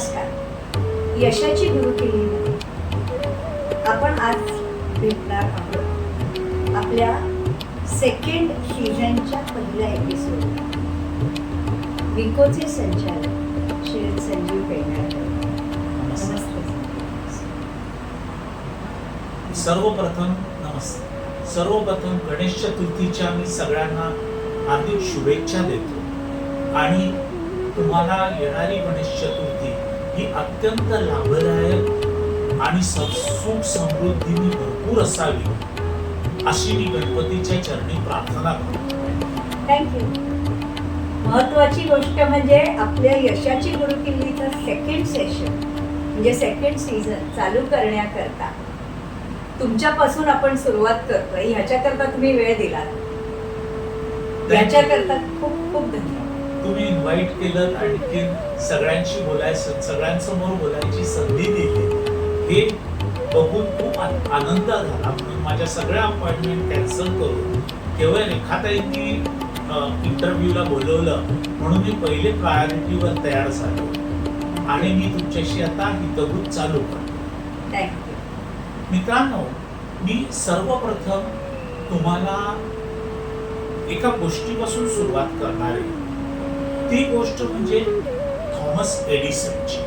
नमस्कार. यशाची गुरुकिल्लीमध्ये आपण आज भेटणार आहोत आपल्या सेकंड सीझनच्या पहिल्या एपिसोडला. विकोचे संचालक श्री संजीव पेडणेकर. नमस्ते. सर्वप्रथम गणेश चतुर्थीच्या मी सगळ्यांना हार्दिक शुभेच्छा देतो आणि तुम्हाला येणारी गणेश चतुर्थी ही अत्यंत लाभदायक आणि सुख समृद्धीने भरपूर असावी अशी मी गणपतीच्या चरणी प्रार्थना करतो. थँक्यू. महत्त्वाची गोष्ट म्हणजे आपल्या यशाची गुरुकिल्लीचं सेकंड सेशन म्हणजे सेकंड सीझन चालू करण्याकरता तुमच्यापासून आपण सुरुवात करतोय. ह्याच्याकरता तुम्ही वेळ दिलात, याच्याकरता खूप खूप धन्यवाद. तुम्ही इन्व्हाइट केलं आणखी सगळ्यांशी बोलायचं, सगळ्यांसमोर बोलायची संधी दिली, हे बघून खूप आनंद झाला. म्हणून माझ्या सगळ्या अपॉइंटमेंट कॅन्सल करून केवळ रेखाताईंनी इंटरव्ह्यूला बोलवलं म्हणून मी पहिले प्रायोरिटीवर तयार झालो आणि मी तुमच्याशी आता हितगुज चालू करतो. थँक्यू. मित्रांनो, मी सर्वप्रथम तुम्हाला एका गोष्टीपासून सुरुवात करणार आहे. ती गोष्ट म्हणजे थॉमस एडिसनची.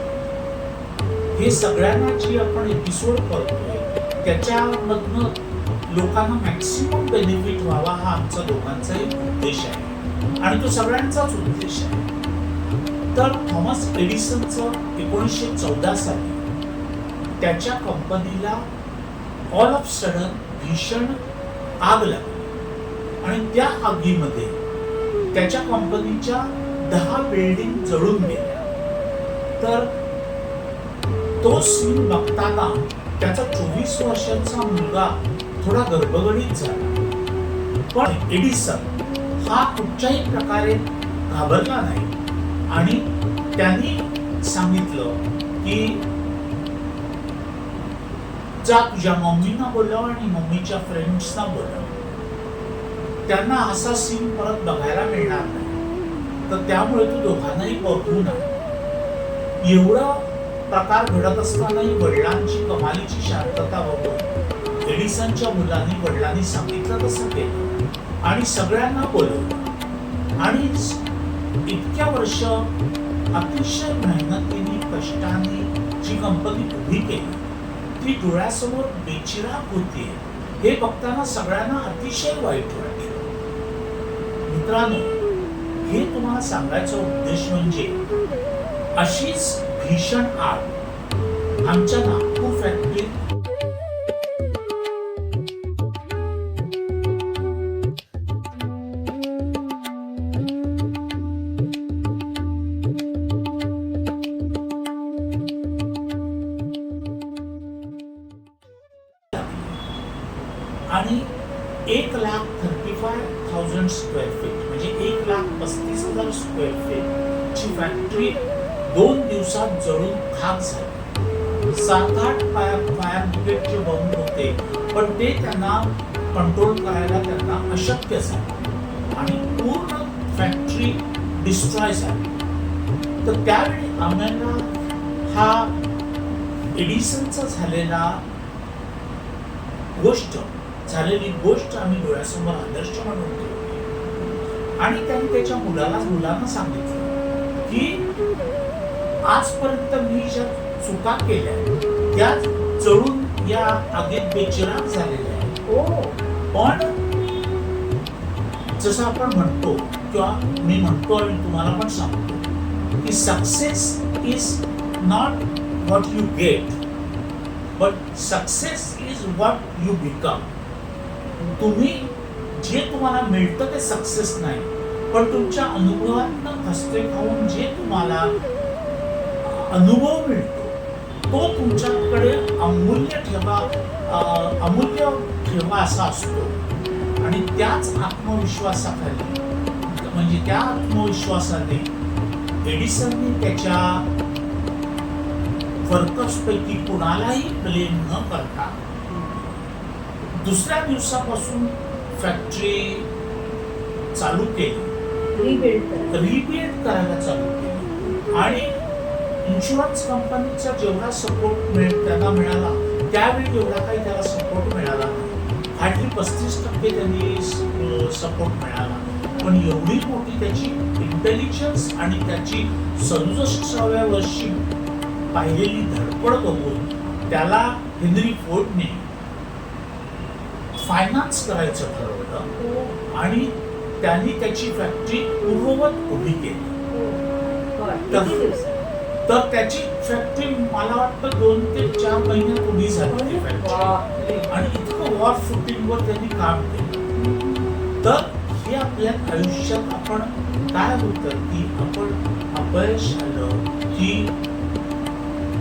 हे सगळ्यांना जी आपण एपिसोड करतोय त्याच्यामधनं लोकांना मॅक्सिमम बेनिफिट व्हावा हा आमचा दोघांचाही उद्देश आहे आणि तो सगळ्यांचाच उद्देश आहे. तर थॉमस एडिसनचं 1914 साली त्याच्या कंपनीला ऑल ऑफ सडन भीषण आग लागली आणि त्या आगीमध्ये त्याच्या कंपनीच्या 10 बिल्डिंग जळून गेल्या. तर तो सीन बघताना त्याचा 24 वर्षाचा मुलगा थोडा गडबडीत झाला, पण एडिसन हा कुठच्याही प्रकारे घाबरला नाही आणि त्यांनी सांगितलं की जा तुझ्या मम्मींना बोलव आणि मम्मीच्या फ्रेंड्सना बोलव, त्यांना असा सीन परत बघायला मिळणार नाही, तर त्यामुळे तू दोघांनाही बघून आहे. एवढा प्रकार घडत असतानाही वडिलांची कमालीची शांतता बघून एडिसनच्या मुलांनी वडिलांनी सांगितलं तसं केलं आणि सगळ्यांना बोलवलं आणि इतक्या वर्ष अतिशय मेहनतीने कष्टाने जी कंपनी उभी केली ती डोळ्यासमोर बेचिराग होती. हे बघताना सगळ्यांना अतिशय वाईट वाटले. मित्रांनो, हे तुम्हाला सांगायचा उद्देश म्हणजे अशीच भीषण आग आमच्या नागपूर फॅक्टरीत आणि 1,35,000 स्क्वेअर फीट म्हणजे 1,35,000 स्क्वेअर फीट ची फॅक्टरी 2 दिवसात जळून खाक झाली. 7-8 फायर ब्रिगेडचे बॉम्ब होते, पण ते त्यांना कंट्रोल करायला त्यांना अशक्य झालं आणि पूर्ण फॅक्टरी डिस्ट्रॉय झाली. तर त्यावेळी आम्हाला हा एडिसनचा झालेली गोष्ट आम्ही डोळ्यासमोर आदर्श म्हणून ठेवली आणि त्यांनी त्याच्या मुलांना सांगितलं की आजपर्यंत मी ज्या चुका केल्या त्या जळून या आगीत बेचिराग झालेल्या आहेत. पण जसं आपण म्हणतो किंवा मी म्हणतो आणि तुम्हाला पण सांगतो की success is not what you get but success is what you become. तुम्ही जे तुम्हाला मिळतं ते सक्सेस नाही, पण तुमच्या अनुभवातनं खस्ते खाऊन जे तुम्हाला अनुभव मिळतो तो तुमच्याकडे अमूल्य ठेवा असा असतो आणि त्याच आत्मविश्वासाखाली म्हणजे त्या आत्मविश्वासाने एडिसनने त्याच्या वर्कर्सपैकी कुणालाही ब्लेम न करता दुसऱ्या दिवसापासून फॅक्टरी चालू केली, रिबिल्ड करायला चालू केली आणि इन्शुरन्स कंपनीचा जेवढा सपोर्ट त्यांना मिळाला त्यावेळी एवढा काही त्याला सपोर्ट मिळाला नाही. हार्डली 35% त्यांनी सपोर्ट मिळाला. पण एवढी मोठी त्याची इंटेलिजन्स आणि त्याची 67व्या वर्षी पाहिलेली धडपड बघून त्याला हेनरी फोर्डने फायनान्स करायचं ठरवलं आणि त्यांनी त्याची फॅक्टरी पूर्ववत उभी केली. तर त्याची फॅक्टरी मला वाटतं 2 ते 4 महिन्यात उभी झाली फॅक्टरी आणि इतकं वॉर फुटिंगवर त्यांनी काम केलं. तर हे आपल्या आयुष्यात आपण काय होतं की आपण अपयश आलं की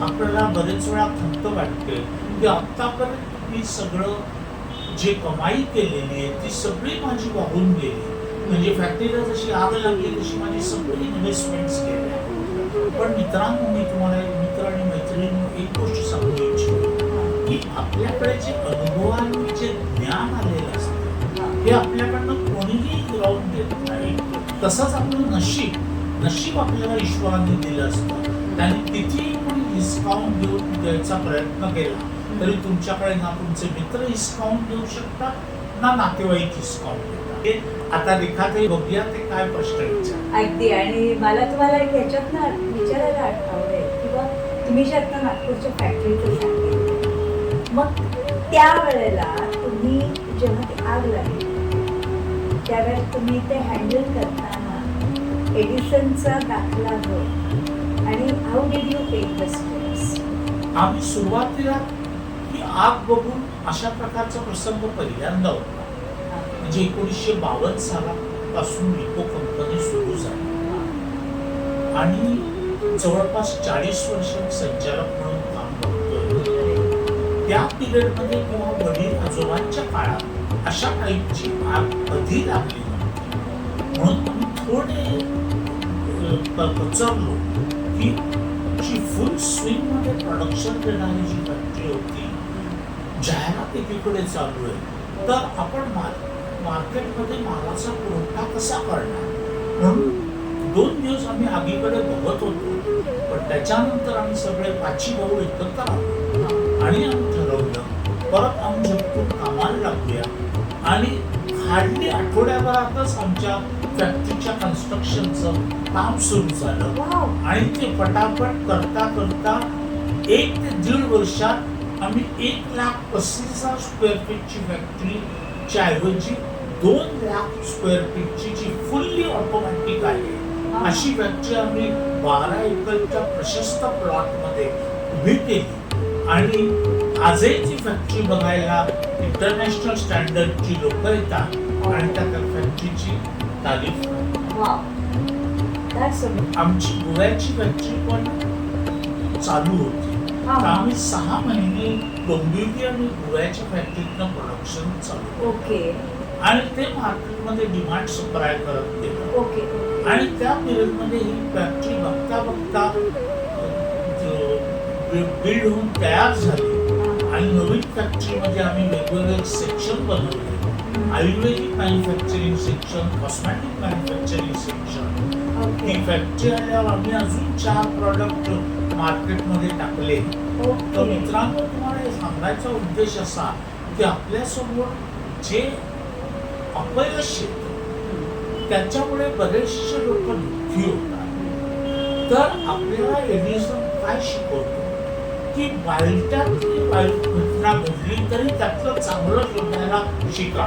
आपल्याला बरेच वेळा खंत वाटते की आत्तापर्यंत मी सगळं जे कमाई केलेली आहे ती सगळी माझी वाहून गेली. म्हणजे फॅक्टरीला जशी आग लागली तशी माझी सगळी इन्व्हेस्टमेंट्स गेल्या. पण मित्रांनो, मी तुम्हाला मित्र आणि मैत्रिणींनो एक गोष्ट सांगू इच्छितो की आपल्याकडे जे अनुभवांनी जे ज्ञान आलेलं असतं हे आपल्याकडनं कोणीही हिरावून देत नाही. तसंच आपलं नशीब आपल्याला ईश्वराने दिलं असतं. त्याने कितीही कोणी हिसकावून द्यायचा प्रयत्न केला तरी तुमच्याकडे ना तुमचे मित्र हिसकावून देऊ शकतात ना नातेवाईक हिसकावून देतात. आता रेखाताई बघूया ते काय प्रश्न विचार. अगदी. आणि मला तुम्हाला एक ह्याच्यात ना विचारायला आवडेल किंवा तुम्ही जे आता नागपूरच्या फॅक्टरीचं सांगितलं, मग त्यावेळेला तुम्ही जेव्हा ती आग लागली त्यावेळेस तुम्ही ते हँडल करताना एडिसनचा दाखला घेऊन आणि how did you take the steps? आम्ही सुरुवातीला ही आग बघून अशा प्रकारचा प्रसंग पहिल्यांदा होता. म्हणजे 1952 सालापासून विको कंपनी सुरू झाली आणि जवळपास 40 वर्ष संचालक म्हणून काम करतोय. त्या पिरियडमध्ये किंवा वडील आजोबांच्या काळात अशा टाईपची आग कधी लागली नव्हती. म्हणून आम्ही थोडे पचरलो की जी फुल स्विंग मध्ये प्रोडक्शन देणारी जी फॅक्टरी होती, जाहिरात एकीकडे चालू आहे, तर आपण मार्केटमध्ये मालाचा पुरवठा कसा करणार. म्हणून 2 दिवस आम्ही आगीकडे बघत होतो. पण त्याच्यानंतर आम्ही सगळे 5 भाऊ एकत्र आलो आणि आम्ही ठरवलं परत आम्ही झटकून कामाला लागूया. आणि हार्डली आठवड्याभरातच आमच्या फॅक्टरीच्या कन्स्ट्रक्शनचं काम सुरू झालं आणि ते पटापट करता करता 1 ते 1.5 वर्षात आम्ही 1,35,000 स्क्वेअर फीटची फॅक्टरीच्या ऐवजी 2 लाख स्क्वेअर फीटची जी फुल्ली ऑटोमॅटिक आहे अशी फॅक्टरी आम्ही 12 एकरच्या प्रशस्त प्लॉटमध्ये उभी केली. आणि आजही ती फॅक्टरी बघायला इंटरनॅशनल स्टँडर्डची लोक येतात आणि त्या फॅक्टरीची तारीफ करतात. आमची गोव्याची फॅक्टरी पण चालू होती. तर आम्ही 6 महिने डोंबिवली आणि गोव्याच्या फॅक्टरीतनं प्रोडक्शन चालू आणि ते मार्केटमध्ये डिमांड सप्लाय करत गेलं. आणि त्या पिरियडमध्ये ही फॅक्टरी बघता बघता बिल्ड होऊन तयार झाली आणि नवीन फॅक्टरीमध्ये आम्ही वेगवेगळे सेक्शन बनवले. Ayurvedic manufacturing section, cosmetic manufacturing section. ही फॅक्टरी आल्यावर आम्ही अजून 4 प्रॉडक्ट मार्केटमध्ये टाकले. तर मित्रांनो, तुम्हाला हे सांगायचा उद्देश असा की आपल्यासमोर जे अपयश येतं त्याच्यामुळे बरेचसे लोक दुःखी होतात. तर आपल्याला एडिसन काय शिकवतो की वाईटातली वाईट घटना घडली तरी त्यातलं चांगलं शोधायला शिका.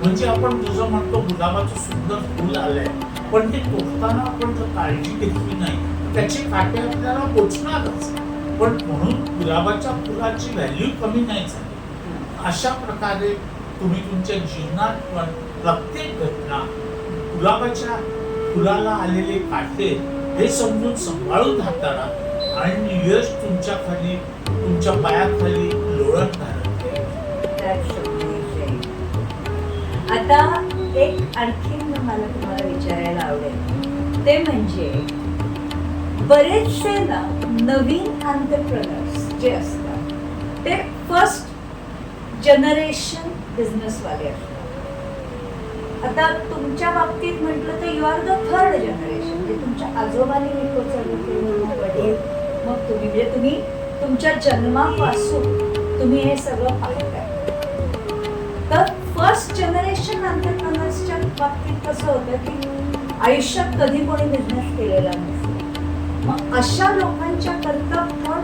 म्हणजे आपण जसं म्हणतो गुलाबाचं सुंदर फुल आलंय पण ते तोडताना आपण जर काळजी घेतली नाही त्याचे काटे आपल्याला पोचणारच. पण म्हणून गुलाबाच्या फुलाची व्हॅल्यू कमी नाही झाली. अशा प्रकारे तुम्ही तुमच्या जीवनात पण प्रत्येक घटना गुलाबाच्या फुलाला आलेले काटे हे समजून सांभाळून हाताळा आणि यश तुमच्या खाली, तुमच्या पायाखाली लोळत राहते. आता एक आणखीन मला तुम्हाला विचारायला आवडेल ते म्हणजे बरेचसे ना नवीन एंटरप्रेन्योर्स जे असतात ते फर्स्ट जनरेशन बिझनेसवाले असतात. आता तुमच्या बाबतीत म्हटलं तर you are the third generation, म्हणजे तुमच्या आजोबांनी मेट्रो चालू केलं, मग वडील, मग तुम्ही, म्हणजे तुम्ही तुमच्या जन्मापासून तुम्ही हे सगळं पाहताय. तर फर्स्ट जनरेशन एंटरप्रेन्योर्सच्या बाबतीत कसं होतं की आयुष्यात कधी कोणी बिझनेस केलेला नसतो. मग अशा लोकांच्या करता पण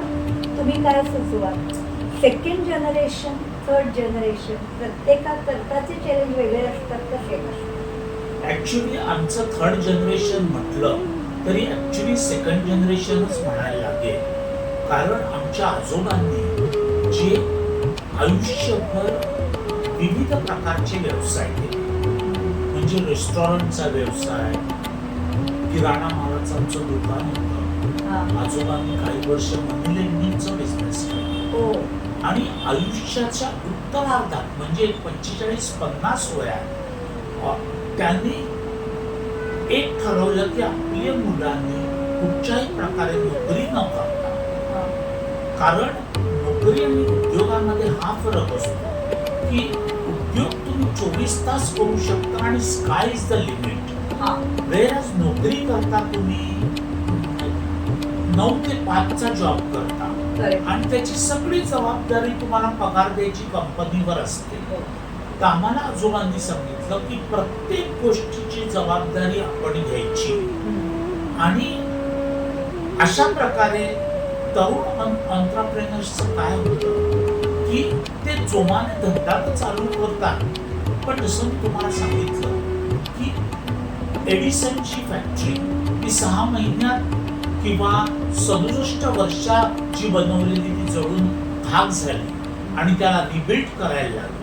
तुम्ही काय सुचवाल? सेकंड जनरेशन, थर्ड जनरेशन, प्रत्येकाकरताचे चॅलेंज वेगळे असतात, कसे असतात? ऍक्च्युली आमचं थर्ड जनरेशन म्हटलं तरी ऍक्च्युली सेकंड जनरेशनच म्हणायला लागेल. कारण आमच्या आजोबांनी जे आयुष्यभर विविध प्रकारचे व्यवसाय केले, म्हणजे रेस्टॉरंटचा व्यवसाय, किराणा मालाचं आमचं दुकान होतं, आजोबांनी काही वर्ष मनी लेंडिंगचा बिझनेस केला आणि आयुष्याच्या उत्तरार्धात म्हणजे 45-50 वयात त्यांनी एक ठरवलं की आपल्या मुलांनी कुठच्याही प्रकारे नोकरी न करता, कारण नोकरी आणि उद्योगामध्ये हा फरक असतो की उद्योग तुम्ही 24 तास करू शकता आणि स्काय इज द लिमिट, वेअरएज नोकरी करता तुम्ही 9 ते 5 चा जॉब करता आणि त्याची सगळी जबाबदारी तुम्हाला पगार द्यायची कंपनीवर असते. तर आम्हाला आजोबांनी सांगितलं की प्रत्येक गोष्टीची जबाबदारी आपण घ्यायची आणि अशा प्रकारे तरुण एंटरप्रेन्योर्सचं काय होतं की ते जोमाने धंदा तर चालू करतात, पण जसं मी तुम्हाला सांगितलं की एडिसनची फॅक्टरी ही 6 महिन्यात किंवा 67 वर्षाची बनवलेली ती जळून खाक झाली आणि त्याला रिबिल्ड करायला लागली.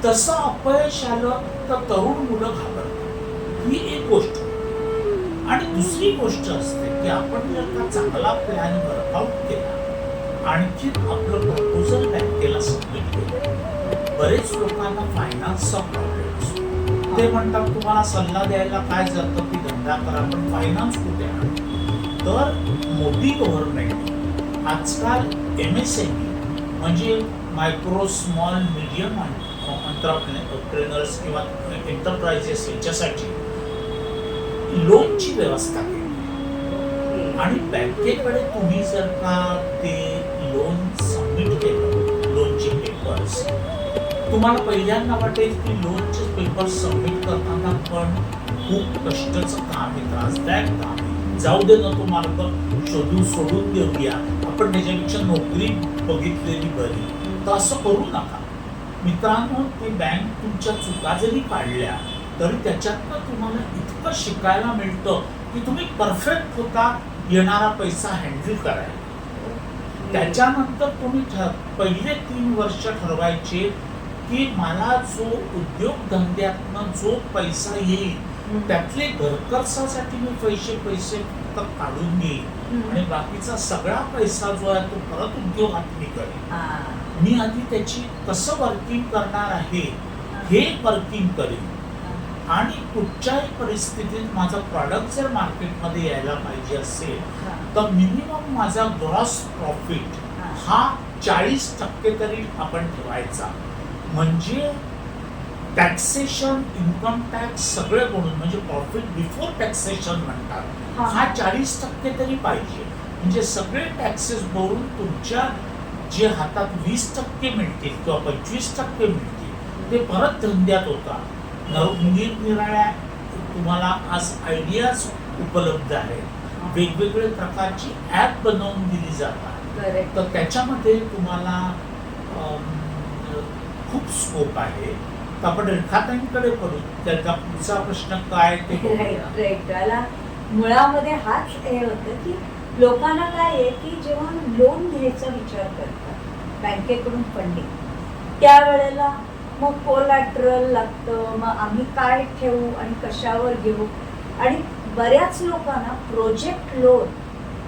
तसं अपयश आलं तर तरुण मुलं घाबरतात, ही एक गोष्ट. आणि दुसरी गोष्ट असते की आपण जर का चांगला प्लॅन वर्कआउट केला, आणखी आपलं प्रपोजल बँकेला सबमिट केलं, बरेच लोकांना फायनान्सचा प्रॉब्लेम असतो. ते म्हणतात तुम्हाला सल्ला द्यायला काय जातं की धंदा करा, पण फायनान्स कुठे आहे? तर मोदी गव्हर्नमेंट आजकाल MSME म्हणजे मायक्रो स्मॉल मीडियम एंटरप्रेन्योर्स किंवा एंटरप्राइजेस यांच्यासाठी लोनची व्यवस्था केली आणि बँकेकडे तुम्ही जर का ते लोन सबमिट केलं, लोनचे पेपर्स, तुम्हाला पहिल्यांदा वाटेल की लोनचे पेपर्स सबमिट करताना पण खूप कष्टाचं काम आहे, त्रासदायक काम आहे, जाऊ दे ना, तो मार्ग सोडून देऊया, आपण त्याच्यापेक्षा नोकरी बघितलेली बरी. तर असं करू नका मित्रांनो. ते बँक तुमच्या चुका जरी काढल्या तरी त्याच्यातनं तुम्हाला इतकं शिकायला मिळतं की तुम्ही परफेक्ट होता येणारा पैसा हँडल करायला. त्याच्यानंतर तुम्ही पहिले 3 वर्ष ठरवायचे की मला जो उद्योगधंद्यातनं जो पैसा येईल त्यातले घरखर्चासाठी मी पैसे फक्त काढून घेईन आणि बाकीचा सगळा पैसा जो आहे तो परत उद्योगात मी करेन. मी आधी त्याची कसं वर्किंग करणार आहे हे वर्किंग करेन आणि कुठच्याही परिस्थितीत माझा प्रॉडक्ट जर मार्केटमध्ये यायला पाहिजे असेल तर मिनिमम माझा ग्रॉस प्रॉफिट हा 40% तरी आपण ठेवायचा. म्हणजे टॅक्सेशन, इन्कम टॅक्स सगळे म्हणून, म्हणजे प्रॉफिट बिफोर टॅक्सेशन म्हणतात, हा 40% तरी पाहिजे. म्हणजे सगळे टॅक्सेस भरून तुमच्या जे हातात 20% मिळतील किंवा 25% मिळतील ते परत धंद्यात होता. निरनिराळ्या तुम्हाला आज आयडियाज उपलब्ध आहेत, वेगवेगळे प्रकारची ॲप बनवून दिली जातात, तर त्याच्यामध्ये तुम्हाला खूप स्कोप आहे. तर आपण रेखाताईंकडे करू, त्याचा पुढचा प्रश्न काय ते त्याला मुळामध्ये हाच हे होतं की लोकांना काय आहे की जेव्हा लोन घ्यायचा विचार करतात बँकेकडून फंडिंग, त्यावेळेला मग कोलॅटरल लागतं, मग आम्ही काय ठेवू आणि कशावर घेऊ, आणि बऱ्याच लोकांना प्रोजेक्ट लोन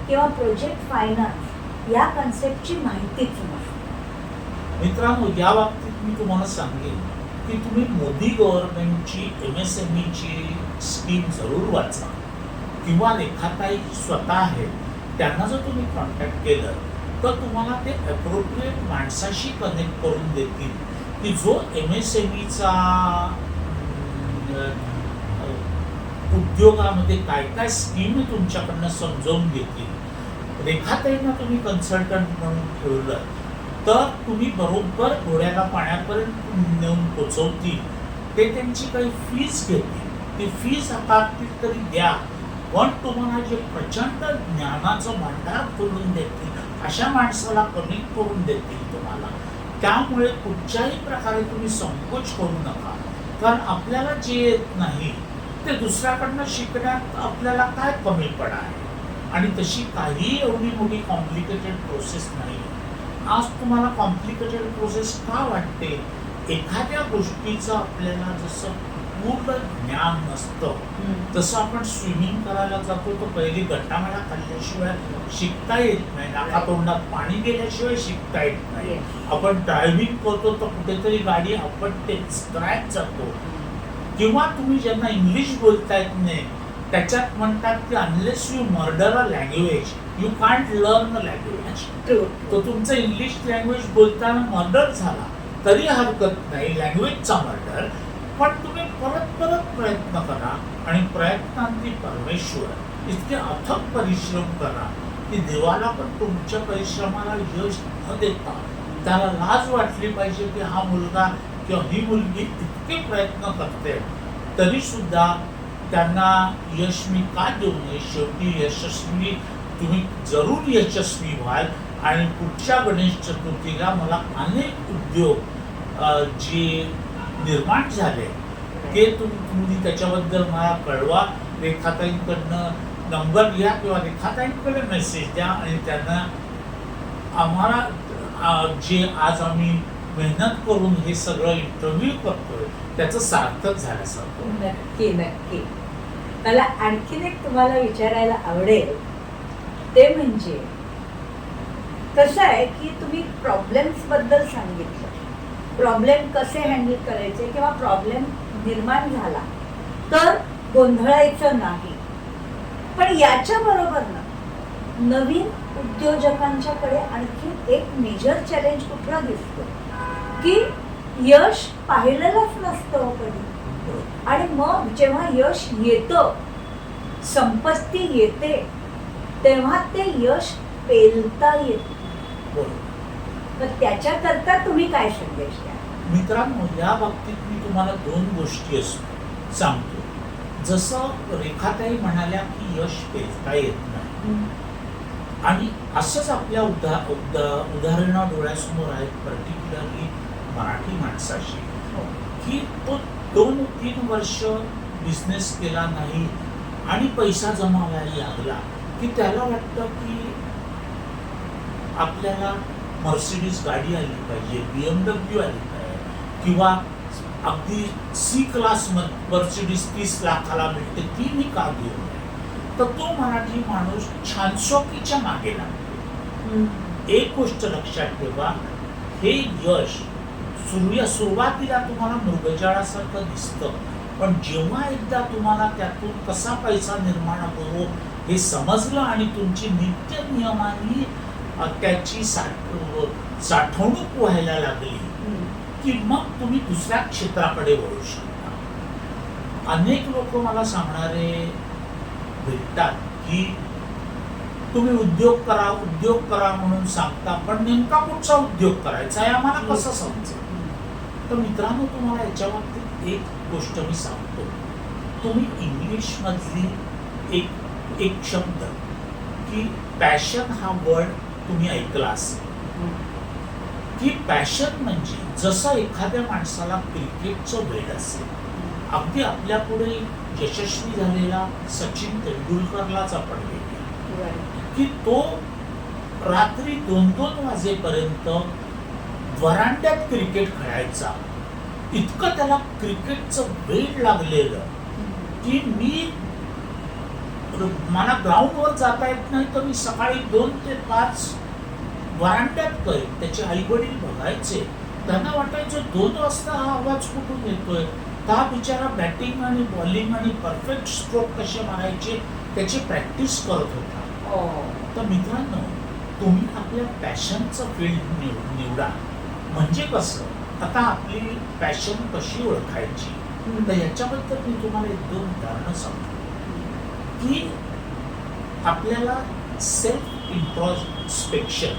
किंवा प्रोजेक्ट फायनान्स या कन्सेप्टची माहितीच नसते. मित्रांनो, या बाबतीत मी तुम्हाला सांगेन की तुम्ही मोदी गव्हर्नमेंटची MSMEची स्कीम जरूर वाचा किंवा रेखाताई स्वतः आहेत त्यांना जर तुम्ही कॉन्टॅक्ट केलं तर तुम्हाला ते अप्रोप्रिएट माणसाशी कनेक्ट करून देतील की जो MSMEचा उद्योगामध्ये काय काय स्कीम तुमच्याकडनं समजावून घेतील. रेखाताईंना तुम्ही कन्सल्टंट म्हणून ठेवलं तर तुम्ही बरोबर घोड्याला पाण्यापर्यंत नेऊन पोचवतील. ते त्यांची काही फीज घेतील, ती फीज आकारतील तरी द्या, पण तुम्हाला जे प्रचंड ज्ञानाचं भांडार करून देतील अशा माणसाला कनेक्ट करून देतील तुम्हाला. त्यामुळे कुठच्याही प्रकारे तुम्ही संकोच करू नका, कारण आपल्याला जे येत नाही ते दुसऱ्याकडनं शिकण्यात आपल्याला काय कमीपणा आहे. आणि तशी काही एवढी मोठी कॉम्प्लिकेटेड प्रोसेस नाही. आज तुम्हाला कॉम्प्लिकेटेड प्रोसेस का वाटते? एखाद्या गोष्टीचं आपल्याला जसं पूर्ण ज्ञान नसतं, तसं आपण स्विमिंग करायला जातो तर पहिली गट्टामेळा खाल्ल्याशिवाय शिकता येत नाही, नाकातोंडात पाणी गेल्याशिवाय शिकता येत नाही. आपण ड्रायव्हिंग करतो तर कुठेतरी गाडी आपटते, स्क्रॅच जातो. किंवा तुम्ही ज्यांना इंग्लिश बोलता येत नाही त्याच्यात म्हणतात की unless you murder a language you can't learn a language. तो तुमचं इंग्लिश लँग्वेज बोलताना मर्डर झाला तरी हरकत नाही, लँग्वेजचा मर्डर. पण तुम्ही परत परत प्रयत्न करा आणि प्रयत्नांती परमेश्वर. इतके अथक परिश्रम करा की देवाला पण तुमच्या परिश्रमाला यश न देता त्याला लाज वाटली पाहिजे की हा मुलगा किंवा ही मुलगी इतके प्रयत्न करते तरी सुद्धा त्यांना यश मी का देऊ नये. शेवटी यशस्वी तुम्ही जरूर यशस्वी व्हाल. आणि पुढच्या गणेश चतुर्थीला मला अनेक उद्योग जे निर्माण झाले ते तुम्ही त्याच्याबद्दल मला कळवा. रेखाताईंकडनं नंबर घ्या किंवा रेखाताईंकडे मेसेज द्या आणि त्यांना आम्हाला जे आज आम्ही मेहनत करून हे सगळं इंटरव्ह्यू करतोय त्याचं सार्थक झाल्यासारखं. नक्की नक्की. मला आणखीन एक तुम्हाला विचारायला आवडेल ते म्हणजे कसं आहे की तुम्ही प्रॉब्लेम्स बद्दल सांगितलं, प्रॉब्लेम कसे हँडल करायचे किंवा प्रॉब्लेम निर्माण झाला तर गोंधळायचं नाही. पण याच्या बरोबर नवीन उद्योजकांच्याकडे आणखी एक मेजर चॅलेंज कुठला दिसतो की यश पाहिलेलंच नसतं कधी. आणि मग जेव्हा यश येतं, संपत्ती येते, तेव्हा ते यश पेलता येते. तर त्याच्याकरता तुम्ही काय संदेश द्या? मित्रांनो, या बाबतीत मी तुम्हाला दोन गोष्टी सांगतो. जसं रेखाताई म्हणाल्या की यश पेलता येत नाही, आणि असंच आपल्या उदाहरणं डोळ्यासमोर आहेत, पर्टिक्युलरली मराठी माणसाशी, की तो 2-3 वर्ष बिझनेस केला नाही आणि पैसा जमावायला लागला की त्याला वाटतं की आपल्याला मर्सिडीज गाडी आली पाहिजे, BMW आली पाहिजे, किंवा अगदी C क्लास मर्सिडीज 30 लाखाला मिळते ती मी का घेऊ नये. तर तो मराठी माणूस छानशोकीच्या मागे लागतो. एक गोष्ट लक्षात ठेवा, हे यश सुरुवातीला तुम्हाला मृगजळासारखं दिसतं, पण जेव्हा एकदा तुम्हाला त्यातून कसा पैसा निर्माण होतो हे समजलं आणि तुमची नित्य नियमाने त्याची साठवणूक व्हायला लागली की मग तुम्ही दुसऱ्या क्षेत्राकडे वळू शकता. अनेक लोक मला सांगणारे भेटतात की तुम्ही उद्योग करा म्हणून सांगता, पण नेमका कुठचा उद्योग करायचा आहे आम्हाला कसं समजेल? तर मित्रांनो, तुम्हाला याच्या बाबतीत एक गोष्ट मी सांगतो. तुम्ही इंग्लिश मधली एक शब्द की पॅशन हा वर्ड तुम्ही ऐकला असेल, की पॅशन म्हणजे जसं एखाद्या माणसाला क्रिकेटचं वेड असेल. अगदी आपल्या पुढे यशस्वी झालेला सचिन तेंडुलकरलाच आपण घेऊया की तो रात्री 2-2 वाजेपर्यंत वरांड्यात क्रिकेट खेळायचा. इतकं त्याला क्रिकेटचं वेड लागलेलं की मला ग्राउंडवर जाता येत नाही तर मी सकाळी 2 ते 5 वरांड्यात करेन. त्याचे आई वडील बघायचे, त्यांना वाटायचं 2 वाजता हा आवाज कुठून येतोय. हा बिचारा बॅटिंग आणि बॉलिंग आणि परफेक्ट स्ट्रोक कसे मारायचे त्याची प्रॅक्टिस करत होता. तर मित्रांनो, तुम्ही आपल्या पॅशनचं फील्ड निवडा. म्हणजे कसं, आता आपली पॅशन कशी ओळखायची तर याच्याबद्दल मी तुम्हाला 1-2 उदाहरणं सांगतो की आपल्याला सेल्फ इंट्रोस्पेक्शन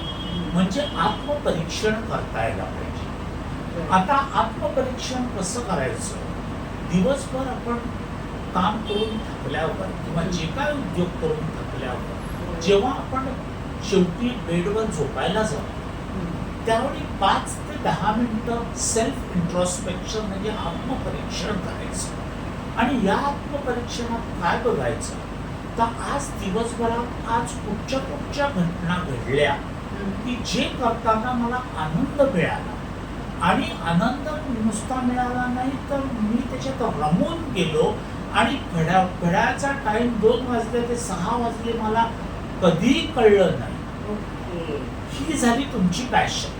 म्हणजे आत्मपरीक्षण करता यायला पाहिजे. आता आत्मपरीक्षण कसं करायचं? दिवसभर आपण काम करून थकल्यावर किंवा जे काय उद्योग करून थकल्यावर जेव्हा आपण शेवटी बेडवर झोपायला जातो त्यावेळी 5 ते 10 मिनिटं सेल्फ इंट्रोस्पेक्शन म्हणजे आत्मपरीक्षण करायचं. आणि या आत्मपरीक्षणात काय बघायचं तर आज दिवसभरात आज कुठच्या घटना घडल्या की जे करताना मला आनंद मिळाला आणि आनंद नुसता मिळाला नाही तर मी त्याच्यात रमून गेलो आणि घड्याळाचा टाइम 2 वाजले ते 6 वाजले मला कधीही कळलं नाही. ही झाली तुमची पॅशन.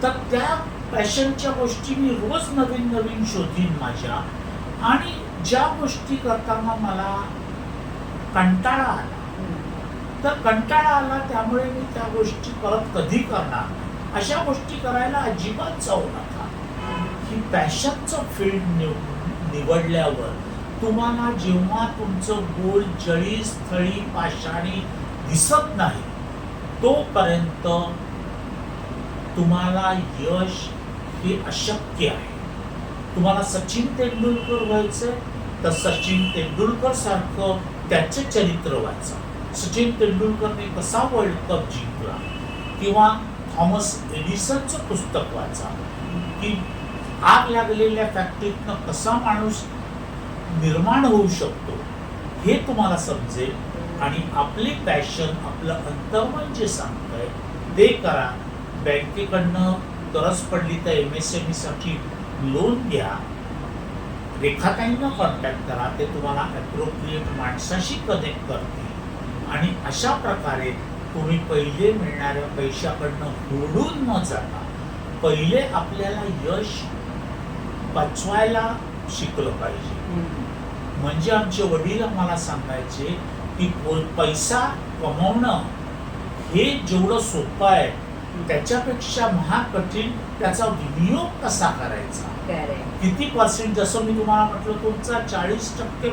तर त्या पॅशनच्या गोष्टी मी रोज नवीन नवीन शोधीन माझ्या. आणि ज्या गोष्टी करताना मला कंटाळा आला तर कंटाळा आला त्यामुळे मी त्या गोष्टी परत कधी करणार अशा गोष्टी करायला अजिबात जाऊ नका. ही पॅशनचं फील्ड निवडल्यावर तुम्हाला जेव्हा तुमचं गोल जळी स्थळी पाषाणी दिसत नाही तोपर्यंत तुम्हाला यश हे अशक्य आहे. तुम्हाला सचिन तेंडुलकर व्हायचंय तर सचिन तेंडुलकर सारखं त्याचे चरित्र वाचा. सचिन तेंडुलकरने कसा वर्ल्ड कप जिंकला किंवा थॉमस एडिसनचं पुस्तक वाचा की आग लागलेल्या फॅक्टरीतनं कसा माणूस निर्माण होऊ शकतो हे तुम्हाला समजेल. आणि आपली पॅशन आपलं अंतर्मन जे सांगतंय ते करा. बँकेकडनं गरज पडली तर MSME साठी लोन घ्या. रेखाताईंना कॉन्टॅक्ट करा. ते तुम्हाला ॲप्रोप्रिएट माणसाशी कनेक्ट करतील आणि अशा प्रकारे तुम्ही पहिले मिळणाऱ्या पैशाकडनं हुरडून न जाता पहिले आपल्याला यश पचवायला शिकलं पाहिजे. म्हणजे आमचे वडील आम्हाला सांगायचे की पैसा कमवणं हे जेवढं सोपं आहे त्याच्यापेक्षा महाकठीण त्याचा विनियोग कसा करायचा. किती पर्सेंट जसं मी तुम्हाला म्हटलं तुमचा 40%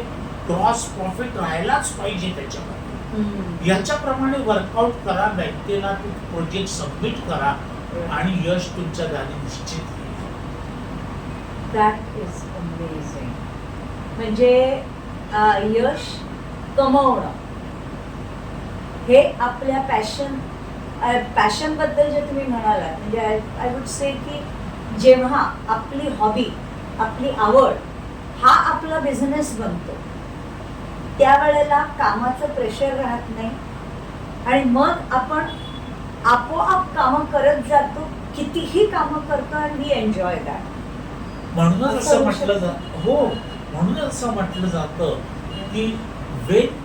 क्रॉस प्रॉफिट राहायलाच पाहिजे त्याच्यामध्ये. याच्याप्रमाणे वर्कआउट करा. बँकेला प्रोजेक्ट सबमिट करा आणि यश तुमच्या दारी निश्चित येईल. That is amazing. म्हणजे यश कमवणं हे आपल्या पॅशन बद्दल जे तुम्ही म्हणालात म्हणजे आय वुड से की जेव्हा आपली हॉबी आपली आवड हा आपला बिझनेस बनतो त्यावेळेला कामाचं प्रेशर राहत नाही आणि मग आपण आपोआप कामं करत जातो. कितीही कामं करतो आणि वी एन्जॉय दॅट. म्हणूनच असं म्हटलं जातं म्हणूनच असं म्हटलं जातं की when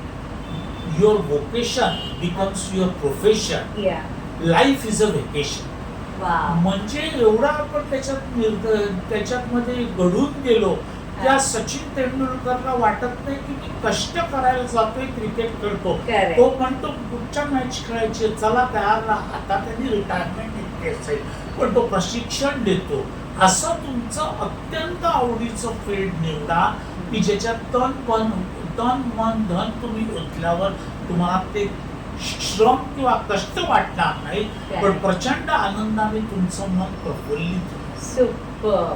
your vocation becomes your profession life is a vacation. म्हणजे एवढा आपण त्याच्यामध्ये घडून गेलो त्या सचिन तेंडुलकरला वाटत नाही की मी कष्ट करायला जातोय क्रिकेट खेळतो. तो म्हणतो पुढच्या मॅच खेळायची चला तयार राहा. आता त्यांनी रिटायरमेंट घेतली असेल पण तो प्रशिक्षण देतो. असं तुमचं अत्यंत आवडीचं फील्ड निवडा की ज्याच्यात तन मन धन तुम्ही ओतल्यावर तुम्हाला ते श्रम किंवा कष्ट वाटणार नाही पण प्रचंड आनंदाने तुमचं मन प्रफुल्लित. Super.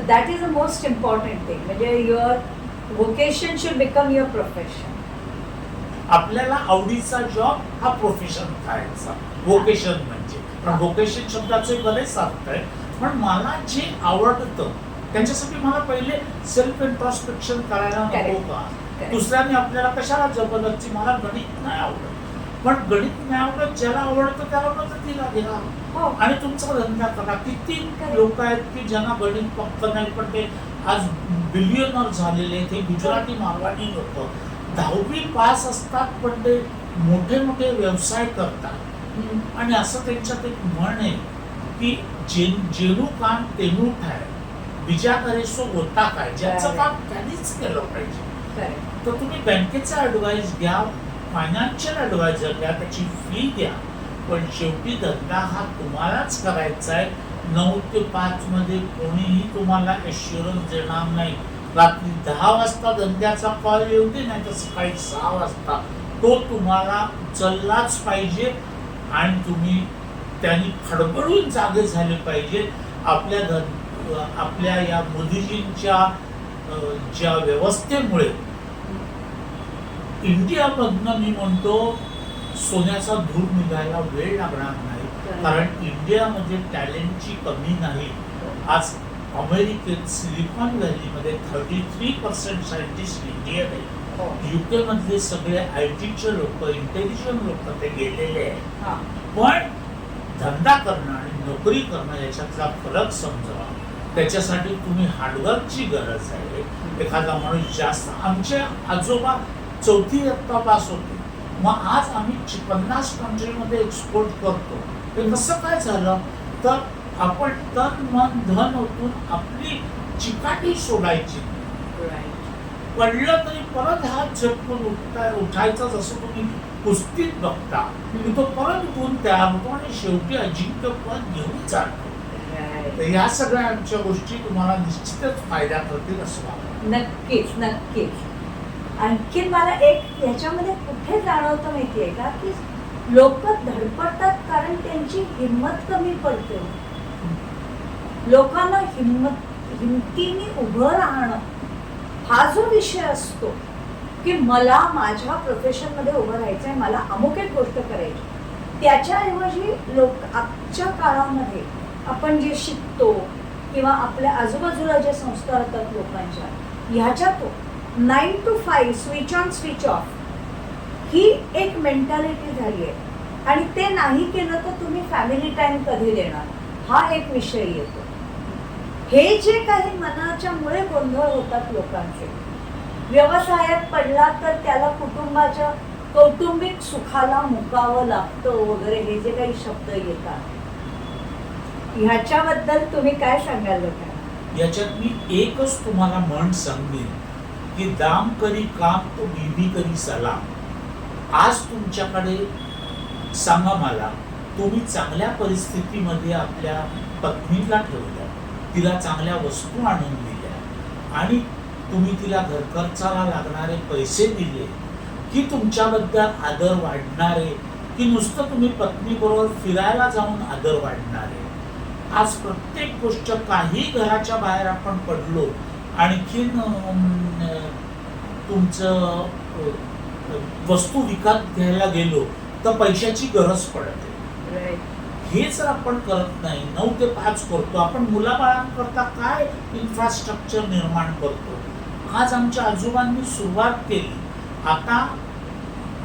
That is the most important thing. म्हणजे your vocation should become your profession. आपल्याला आवडीचा जॉब हा प्रोफेशन करायचा. व्होकेशन म्हणजे पण व्होकेशन शब्दाचे बरेच अर्थ आहे पण मला जे आवडतं त्यांच्यासाठी मला पहिले सेल्फ इंट्रोस्पेक्शन करायला नको का. दुसऱ्याने आपल्याला कशाला जबरदस्ती मला गणित नाही आवडत पण गणित नाही आवडत ज्याला आवडतं त्याला मदतीला घ्या आणि तुमचा धंदा करा. किती लोक आहेत की ज्यांना गणित पक्क नाही पण ते आज बिलियनर झालेले. हे गुजराती मारवाडी लोक 10वी पास असतात पण ते मोठे मोठे व्यवसाय करतात. आणि असं त्यांच्यात एक म्हण आहे की जेनू काम तेनू ठाय बिजा करे सो होता काय. ज्याचं काम त्यांनीच केलं पाहिजे. तर तुम्ही बँकेचा ॲडवाइस घ्या फायनान्शियल ॲडवायझर घ्या त्याची फी द्या पण शेवटी धंदा हा तुम्हालाच करायचा आहे. 9 ते 5 मध्ये कोणीही तुम्हाला एश्युरन्स देणार नाही. रात्री 10 वाजता धंद्याचा कॉल येऊ दे, नाही तर सकाळी 6 वाजता तो तुम्हाला उचललाच पाहिजे आणि तुम्ही त्यांनी खडबडून जागे झाले पाहिजे. आपल्या या मोदीजींच्या ज्या व्यवस्थेमुळे इंडियामधनं मी म्हणतो सोन्याचा धूर निघायला वेळ लागणार नाही. कारण इंडियामध्ये टॅलेंटची कमी नाही. आज अमेरिकेत सिलिकॉन व्हॅलीमध्ये 33% सायंटिस्ट इंडियन आहेत. UK मधले सगळे IT चे लोक, इंटेलिजंट लोक ते गेलेले आहेत. पण धंदा करणं आणि नोकरी करणं याच्यातला फरक समजावा. त्याच्यासाठी तुम्ही हार्डवर्कची गरज आहे. एखादा माणूस जास्त, आमचे आजोबा 4थी इयत्ता पास होते, मग आज आम्ही 50 कंट्रीमध्ये एक्सपोर्ट करतो. ते कसं काय झालं? तर आपण तन मन धन ओतून आपली चिकाटी सोडायची. पडलं तरी परत हात झटकून उठायचा. जसं तुम्ही कुस्तीत बघता की तो परत गुण तयार होतो आणि शेवटी अजिंक्यपद घेऊन जातो. तर या सगळ्या आमच्या गोष्टी तुम्हाला निश्चितच फायदा करतील असं वाटतं. नक्कीच नक्कीच. आणखी मला एक याच्यामध्ये कुठे जाणवतं माहितीये का, की लोक धडपडतात कारण त्यांची हिंमत कमी पडते. लोकांना हिमतीने उभं राहणं हा जो विषय असतो की मला माझ्या प्रोफेशनमध्ये उभं राहायचं आहे, मला अमुक एक गोष्ट करायची, त्याच्याऐवजी लोक आजच्या काळामध्ये आपण जे शिकतो किंवा आपल्या आजूबाजूला जे संस्कार होतात लोकांच्या, ह्याच्यातून 9 to 5 switch on switch off ही एक मेंटॅलिटी झाली आहे. आणि ते नाही केलं तर तुम्ही फॅमिली टाइम कधी देणार, हा एक विषय येतो. हे जे काही मनाच्या मुळे गोंधळ होतात लोकांचे, व्यवसायात पडला तर त्याला कुटुंबाच्या कौटुंबिक सुखाला मुकावं लागतं वगैरे, हे जे काही शब्द येतात, ह्याच्याबद्दल तुम्ही काय सांगाल लोकांना? याच्यात मी एकच तुम्हाला म्हण सांगेन की दाम करी काम तो बीबी करी सलाम. आज तुमच्याकडे सांगा मला, तुम्ही चांगल्या परिस्थितीमध्ये आपल्या पत्नीला ठेवलं, तिला चांगल्या वस्तू आणून दिल्या आणि तुम्ही तिला घरखर्चाला लागणारे पैसे दिले, की तुमच्याबद्दल आदर वाढणारे, की नुसतं तुम्ही पत्नीबरोबर फिरायला जाऊन आदर वाढणारे? आज प्रत्येक गोष्ट, काही घराच्या बाहेर आपण पडलो, आणखीन तुमचं वस्तू विकत घ्यायला गेलो तर पैशाची गरज पडते. हे जर आपण करत नाही, 9 ते 5 करतो, आपण मुलाबाळांकरता काय इन्फ्रास्ट्रक्चर निर्माण करतो. आज आमच्या आजोबांनी सुरुवात केली. आता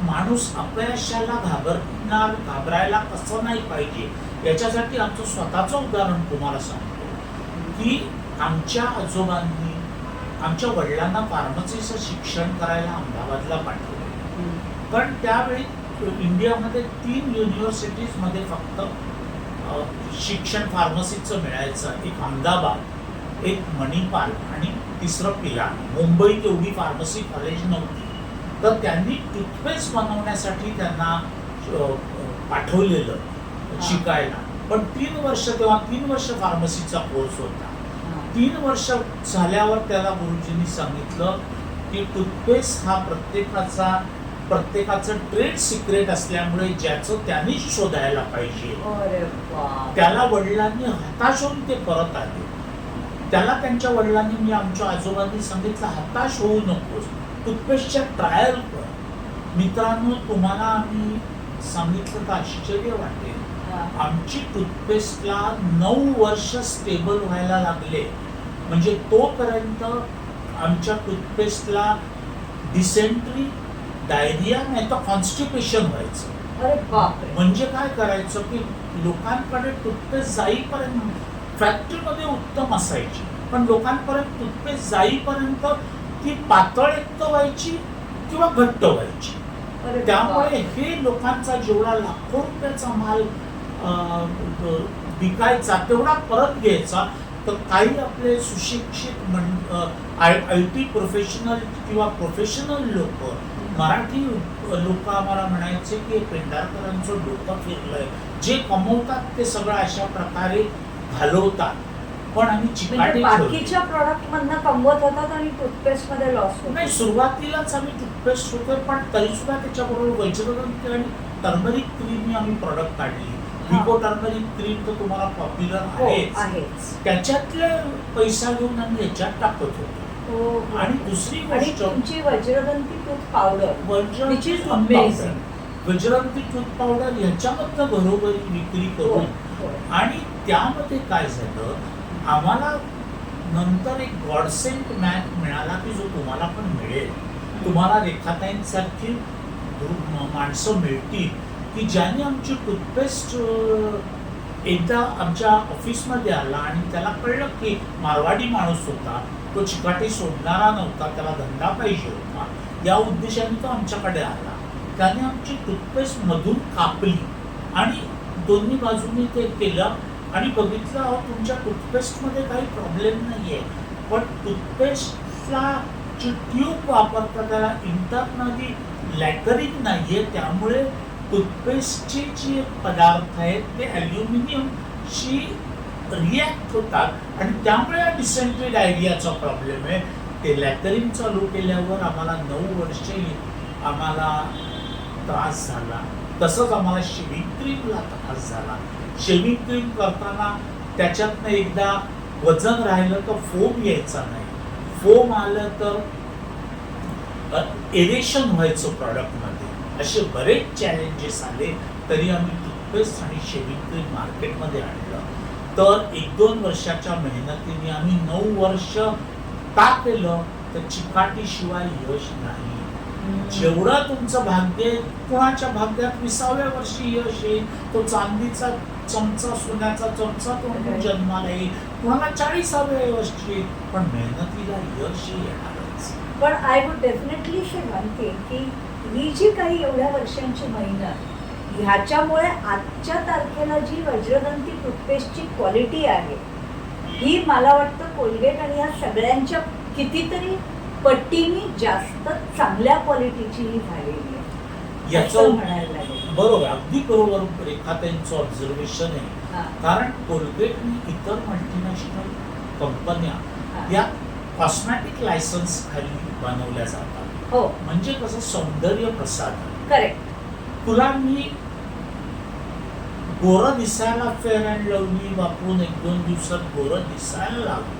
माणूस अपयशाला घाबरायला कसं नाही पाहिजे, याच्यासाठी आमचं स्वतःचं उदाहरण तुम्हाला सांगतो की आमच्या आजोबांनी आमच्या वडिलांना फार्मसीचं शिक्षण करायला अहमदाबादला पाठवलं. पण त्यावेळी इंडियामध्ये 3 युनिव्हर्सिटीजमध्ये फक्त शिक्षण फार्मसीचं मिळायचं. एक अहमदाबाद, एक मणिपाल आणि तिसरं पिलानी. मुंबईत एवढी फार्मसी कॉलेज नव्हती. तर त्यांनी टूथपेस्ट बनवण्यासाठी त्यांना पाठवलेलं शिकायला. पण 3 वर्ष, तेव्हा 3 वर्ष फार्मसीचा कोर्स होता. 3 वर्ष झाल्यावर त्याला गुरुजींनी सांगितलं की टूथपेस्ट हा प्रत्येकाचं ट्रेड सिक्रेट असल्यामुळे ज्याचं त्यांनीच शोधायला पाहिजे. त्याला वडिलांनी हताश होऊन ते परत आले. त्याला त्यांच्या वडिलांनी, मी आमच्या आजोबांनी सांगितलं, हताश होऊ नकोस, टूथपेस्टच्या ट्रायल कर. मित्रांनो, तुम्हाला आम्ही सांगितलं तर आश्चर्य वाटेल, आमची टूथपेस्टला 9 वर्ष स्टेबल व्हायला लागले. म्हणजे तोपर्यंत आमच्या टूथपेस्टला डिसेंट्री, डायरिया नाही तर कॉन्स्टिपेशन व्हायचं. अरे बापरे. म्हणजे काय करायचं की लोकांकडे टूथपेस्ट जाईपर्यंत फॅक्टरीमध्ये उत्तम असायची, पण लोकांपर्यंत टूथपेस्ट जाईपर्यंत ती पातळ एक व्हायची किंवा घट्ट व्हायची. त्यामुळे हे लोकांचा जेवढा लाखो रुपयाचा माल विकायचा तेवढा परत घ्यायचा. तर काही आपले सुशिक्षित IT प्रोफेशनल किंवा प्रोफेशनल लोक, मराठी लोक आम्हाला म्हणायचे की पेंढारकरांचं डोकं फिरलंय. जे कमवतात ते सगळं अशा प्रकारे घालवतात, पण आम्ही म्हणजे चिकाटी ठेवली. बाकीच्या प्रॉडक्ट मधनं कमवत होतात आणि टूथपेस्ट मध्ये लॉस होतो. नाही, सुरुवातीलाच आम्ही टूथपेस्ट होतो, पण तरी सुद्धा त्याच्याबरोबर वैजयंती आणि टर्मरिक क्रीम आम्ही प्रॉडक्ट काढली. विको टर्मरिक क्रीम तर तुम्हाला पॉप्युलर हो, आहेच, आहेच. त्याच्यातले पैसा घेऊन आम्ही याच्यात टाकत होतो. हो. आणि दुसरी आणि गोष्ट, तुमची Vajradanti tooth powder Vajranti which is tooth amazing. Powder, Vajranti tooth powder ह्याच्यामधनं घरोघरी विक्री हो, करून, हो. आणि त्यामध्ये काय झालं, आम्हाला नंतर एक गॉडसेंट मॅच मिळाला की जो तुम्हाला पण मिळेल. तुम्हाला रेखाताईंसारखी माणसं मिळतील की ज्यांनी आमची टूथपेस्ट एकदा आमच्या ऑफिसमध्ये आला आणि त्याला कळलं की मारवाडी माणूस होता, तो चिकाटी सोडणारा नव्हता, त्याला धंदा पाहिजे होता, या उद्देशाने तो आमच्याकडे आला. त्याने आमची टूथपेस्ट मधून कापली आणि दोन्ही बाजूनी ते केलं आणि बघितलं, अहो तुमच्या टूथपेस्टमध्ये काही प्रॉब्लेम नाही आहे, पण टूथपेस्टला जी ट्यूब वापरता त्याला इंटरनली लॅकरिंग नाही आहे, त्यामुळे टूथपेस्टचे जे पदार्थ आहेत ते ॲल्युमिनियमशी रिॲक्ट होतात आणि त्यामुळे हा डिसेंट्री डायरियाचा प्रॉब्लेम आहे. ते लॅकरिंग चालू केल्यावर आम्हाला 9 वर्षे आम्हाला त्रास झाला. तसंच आम्हाला शेविंग क्रीमला त्रास झाला. शेविंग क्रीम करताना त्याच्यातनं एकदा वजन राहिलं तर फोम यायचा नाही, फोम आलं तर एरेशन व्हायचं प्रॉडक्टमध्ये. असे बरेच चॅलेंजेस आले, तरी आम्ही टूथपेस्ट आणि शेविंग क्रीम मार्केटमध्ये आणलं. तर 1-2 वर्षाच्या मेहनतीने आम्ही 9 वर्ष का केलं, तर चिकाटीशिवाय यश नाही. जेवढं तुमचं भाग्य आहे, कुणाच्या भाग्यात 20व्या वर्षी यश येईल, तो चांदीचा चमचा, सोन्याचा चमचा तो जन्माला येईल, कुणाला 40व्या वर्षी येईल, पण मेहनतीला यश येणारच. पण I would definitely say one thing की ही जी काही एवढ्या वर्षांची मेहनत, ह्याच्यामुळे आजच्या तारखेला जी वज्रदंती टूथपेस्टची क्वालिटी आहे, ही मला वाटतं कोलगेट आणि या सगळ्यांच्या कितीतरी पट्टीने जास्त चांगल्या क्वालिटीची ही झालेली आहे, याचं म्हणायला लागेल. बरोबर, अगदी बरोबर रेखाताईंचं ऑब्झर्वेशन आहे. हा. कारण कोलगेटने इतर मल्टीनॅशनल कंपन्या हा. या कॉस्मॅटिक लायसन्स खाली बनवल्या जातात. हो, म्हणजे कसं, सौंदर्य प्रसाधन. करेक्ट. तुला मी गोरं दिसायला फेअर अँड लवली वापरून 1-2 दिवसात गोरं दिसायला लागलो,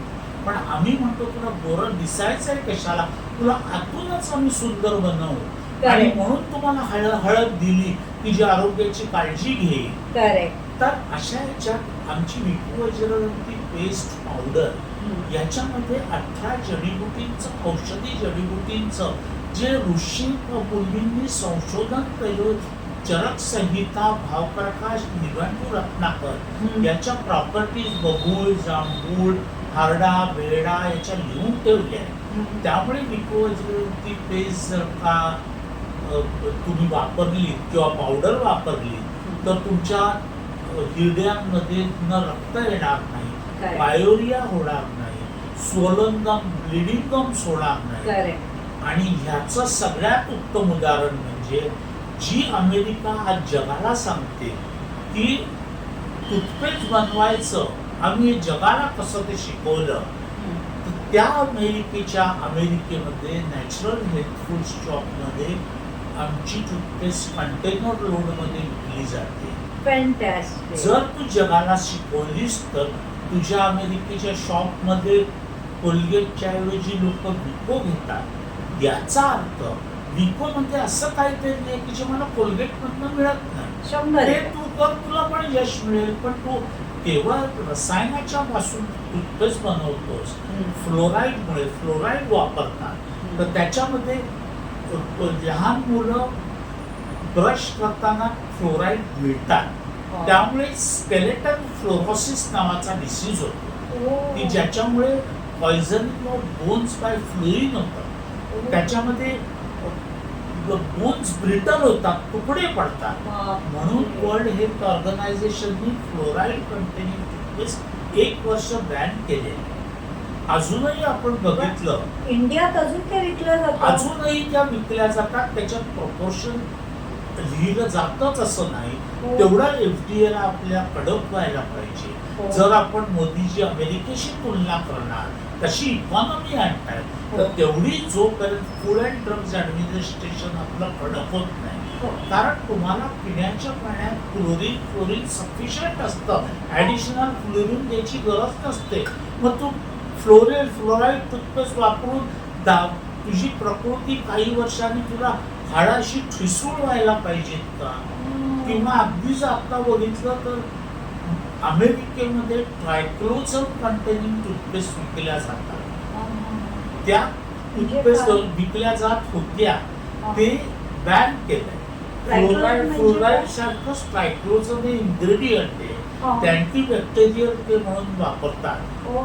पण आम्ही म्हणतो तुला गोरं दिसायचं आहे कशाला, तुला आतूनच आम्ही सुंदर बनवू, आणि म्हणून तुम्हाला हळद दिली की जी आरोग्याची काळजी घेईल. करेक्ट. तर अशा ह्याच्यात आमची विको वज्रदंती पेस्ट पावडर, याच्यामध्ये 18 जडीबुटींचं, औषधी जडीबुटींचं जे ऋषी मुलींनी संशोधन केलं, चरक संहिता, भावप्रकाश, निघंटू रत्नाकर याच्या प्रॉपर्टीज बबूळ, जांभूळ, हारडा, बेडा याच्या लिहून ठेवल्या आहेत. त्यामुळे विको वज्रदंती पेस्ट जर का तुम्ही वापरली किंवा पावडर वापरली तर तुमच्या हिरड्यांमध्ये न रक्त येणार नाही, पायोरिया होणार नाही, स्वोलन गम, ब्लिडिंग गम्स होणार नाही. आणि ह्याचं सगळ्यात उत्तम उदाहरण म्हणजे जी अमेरिका आज जगाला सांगते की टूथपेस्ट बनवायचं आम्ही जगाला कसं ते शिकवलं, तर त्या अमेरिकेमध्ये नॅचरल हेल्थफुड शॉपमध्ये आमची टूथपेस्ट कंटेनर लोडमध्ये विकली जाते. फॅन्टॅस्टिक. जर तू जगाला शिकवलीस तर तुझ्या अमेरिकेच्या शॉपमध्ये कोलगेटच्या ऐवजी लोक विको घेतात. याचा अर्थ विको मध्ये असं काहीतरी आहे की जे मला कोलगेटमधनं मिळत नाही. 100. ते तू कर, तुला पण यश मिळेल. पण तू केवळ रसायनाच्या पासून टूथपेस्ट बनवतोस, फ्लोराईड वापरतात, तर त्याच्यामध्ये लहान मुलं ब्रश करताना फ्लोराईड मिळतात. त्यामुळे स्केलेटल फ्लोरोसिस नावाचा डिसीज होतो की ज्याच्यामुळे poisoning of bones by fluorine होतं. त्याच्यामध्ये बोन्स ब्रिटल होतात, तुकडे पडतात. म्हणून वर्ल्ड हेल्थ ऑर्गनायझेशननी फ्लोराईड कंटेनिंग टूथपेस्ट 1 वर्ष बॅन केले. अजूनही आपण बघितलं इंडियात अजून ते विकलं जातं, अजूनही त्या विकल्या जातात. त्याच्यात प्रपोर्शन लिहिलं जातच असं नाही. हो. तेवढा FDA ला आपल्या कडक व्हायला पाहिजे. हो. जर आपण मोदीजी अमेरिकेशी तुलना करणार, तशी इकॉनॉमी आणताय, तर हो. तेवढी जोपर्यंत फूड अँड ड्रग्ज ॲडमिनिस्ट्रेशन आपलं कडक होत नाही. हो. कारण तुम्हाला पिण्याच्या पाण्यात क्लोरीन सफिशियंट असतं, ॲडिशनल फ्लोरीन द्यायची गरज नसते. मग तू फ्लोराईड टूथपेस्ट वापरून तुझी प्रकृती काही वर्षांनी तुला हाडाशी ठिसूळ व्हायला पाहिजेत का? किंवा अगदीच आता बघितलं तर अमेरिकेमध्ये ट्रायक्लोझन कंटेनिंग टूथपेस्ट विकल्या जातात. त्या टूथपेस्ट विकल्या जात होत्या, ते बॅन केलंय. फ्लोराईड सारखंच ट्रायक्लोझन हे इन्ग्रेडियंट आहे, ते अँटीबॅक्टेरियल ते म्हणून वापरतात.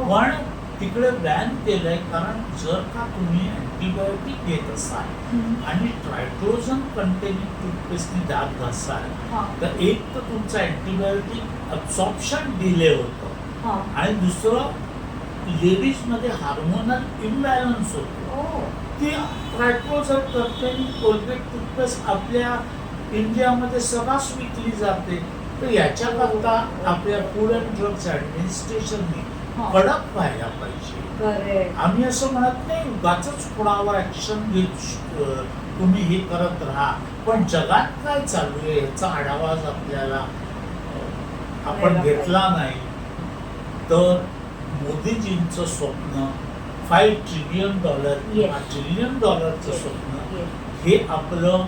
पण तिकडे बॅन केलंय, कारण जर का तुम्ही अँटीबायोटिक घेत असाल आणि ट्रायक्लोझन कंटेनिंग टूथपेस्टनी दात घासाल, तर एक तर तुमचं अँटीबायोटिक अब्सॉर्प्शन डिले होतं, आणि दुसरं लेडीजमध्ये हार्मोनल इम्बॅलन्स होतो. ती ट्रायक्लोझन कंटेनिंग कोलगेट टूथपेस्ट आपल्या इंडियामध्ये सगळ्याच विकली जाते. तर याच्याकरता आपल्या फूड अँड ड्रग्ज ॲडमिनिस्ट्रेशनने कडक व्हायला पाहिजे. आम्ही असं म्हणत नाही उगाचच कुणावर ऍक्शन घेत तुम्ही हे करत राहा, पण जगात काय चालू आहे याचा आढावा आपल्याला आपण घेतला नाही तर मोदीजींचं स्वप्न $5 ट्रिलियन किंवा $1 ट्रिलियन स्वप्न हे आपलं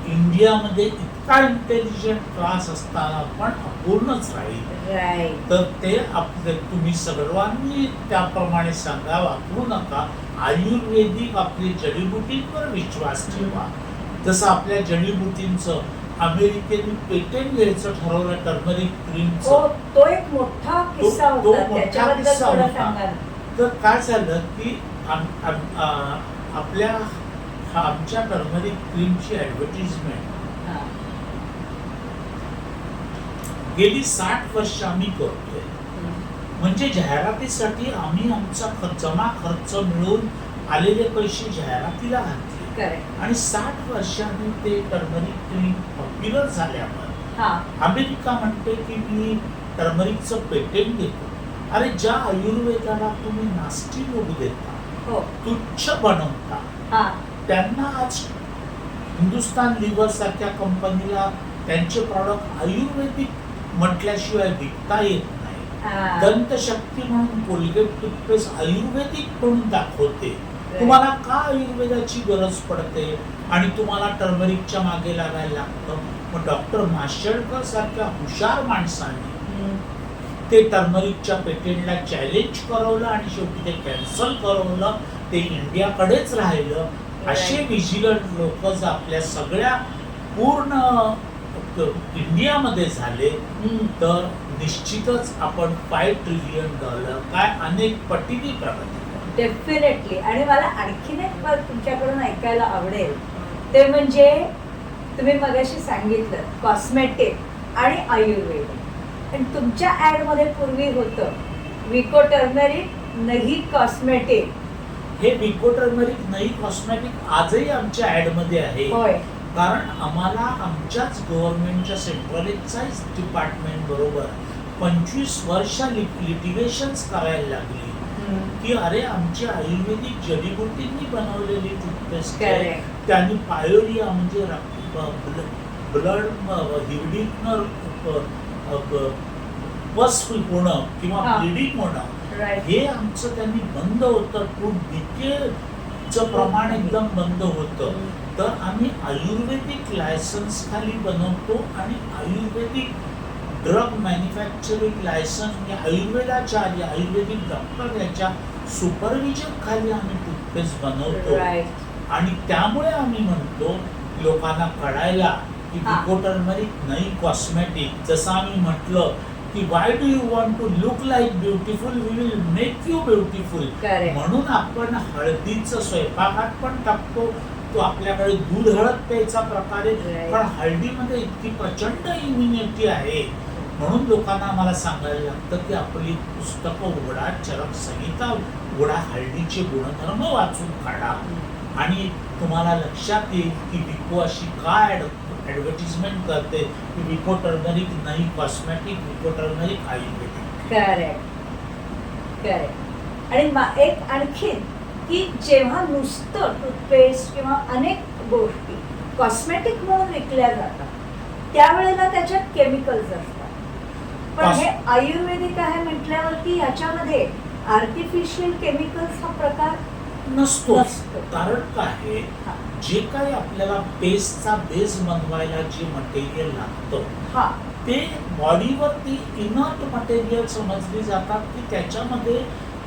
इंडियामध्ये इतका इंटेलिजंट क्लास असताना पण अपूर्णच राहील. तर ते आपले तुम्ही सर्वांनी त्याप्रमाणे सांगा, वापरू नका. आयुर्वेदिक आपली जडीबुटींवर विश्वास ठेवा. जसं आपल्या जडीबुटींचं अमेरिकेने पेटंट घ्यायचं ठरवलं टर्मरिक क्रीमचं, तो एक मोठा किस्सा होता. त्याच्याबद्दल थोडं सांगा. तर काय झालं की आपल्या आमच्या टर्मरिक क्रीमची ॲडव्हर्टिजमेंट गेली 60 वर्ष आम्ही करतोय. म्हणजे जाहिरातीसाठी आम्ही आमचा जमा खर्च मिळून आलेले पैसे जाहिरातीला घातले, आणि 60 वर्षांनी ते टर्मरिक क्रीम पॉप्युलर झाल्यावर अमेरिका म्हणते की मी टर्मरिकचं पेटंट घेतो. अरे ज्या आयुर्वेदाला तुम्ही नास्टी लोक देता, तुच्छ बनवता, त्यांना आज हिंदुस्तान लिव्हर सारख्या कंपनीला त्यांचे प्रॉडक्ट आयुर्वेदिक म्हटल्याशिवाय विकता येत नाही. दंतशक्ती म्हणून कोलगेट टूथपेस्ट आयुर्वेदिक म्हणून दाखवते. तुम्हाला का आयुर्वेदाची गरज पडते आणि तुम्हाला टर्मरिकच्या मागे लागायला लागतं? मग डॉक्टर माशेलकर सारख्या हुशार माणसांनी ते टर्मरिकच्या पेटंटला चॅलेंज करवलं आणि शेवटी ते कॅन्सल करवलं. ते इंडियाकडेच राहिलं. असे विजिलंट लोक जर आपल्या सगळ्या पूर्ण इंडियामध्ये झाले तर निश्चितच आपण $5 ट्रिलियन काय अनेक पटीने प्रगती. डेफिनेटली. आणि मला आणखीन एक तुमच्याकडून ऐकायला आवडेल, ते म्हणजे तुम्ही मगाशी सांगितलं कॉस्मेटिक आणि आयुर्वेदिक. आणि तुमच्या ॲडमध्ये पूर्वी होतं विको टर्मरिक नाही कॉस्मेटिक. हे विको टर्मरिक नाही कॉस्मेटिक आजही आमच्या ॲडमध्ये आहे. कारण आम्हाला आमच्याच गव्हर्नमेंटच्या सेंट्रल एक्साइज डिपार्टमेंट बरोबर 25 वर्ष लिटिगेशन्स करायला लागली की अरे आमची आयुर्वेदिक जडीबुटींनी बनवलेली टूथपेस्ट त्यांनी पायोरिया म्हणजे ब्लड हिवडीतनं पस होणं किंवा ब्लिडिंग होणं हे आमचं त्यांनी बंद होतं. टूथ डिकेचं प्रमाण एकदम बंद होतं. तर आम्ही आयुर्वेदिक लायसन्स खाली बनवतो आणि आयुर्वेदिक ड्रग मॅन्युफॅक्चरिंग लायसन्स म्हणजे आयुर्वेदाचार्य आयुर्वेदिक डॉक्टर याच्या सुपरविजन खाली आम्ही टूथपेस्ट बनवतो. आणि त्यामुळे आम्ही म्हणतो लोकांना कळायला की विको टर्मरिक नाही कॉस्मेटिक. जसं आम्ही म्हटलं की why do you want to look like beautiful, we will make you beautiful. म्हणून आपण हळदीचं स्वयंपाकात पण टाकतो. तो आपल्याकडे दूध हळद प्यायचा प्रकार आहे, पण हळदीमध्ये इतकी प्रचंड इम्युनिटी आहे. म्हणून लोकांना मला सांगायला लागतं की आपली पुस्तकं उघडा, चरक संहिता उघडा, हळदीचे गुणधर्म वाचून काढा. आणि तुम्हाला लक्षात येईल की विको अशी काय ॲडव्हर्टिजमेंट करते की विको टर्मरिक नाही कॉस्मॅटिक, विको टर्मरिक आयुर्वेदिक. Correct correct. आणि एक आणखीन की जेव्हा नुसतं टूथपेस्ट किंवा अनेक गोष्टी कॉस्मेटिक म्हणून विकल्या जातात त्यावेळेला त्याच्यात केमिकल्स असतात, पण हे आयुर्वेदिक आहे म्हटल्यावरती ह्याच्यामध्ये आर्टिफिशियल केमिकल्स हा प्रकार नसतो. नसतो. कारण काय आहे, हा. जे काही आपल्याला पेस्टचा बेस बनवायला जे मटेरियल लागतं हा ते बॉडीवरती इनर्ट मटेरियल समजली जातात की त्याच्यामध्ये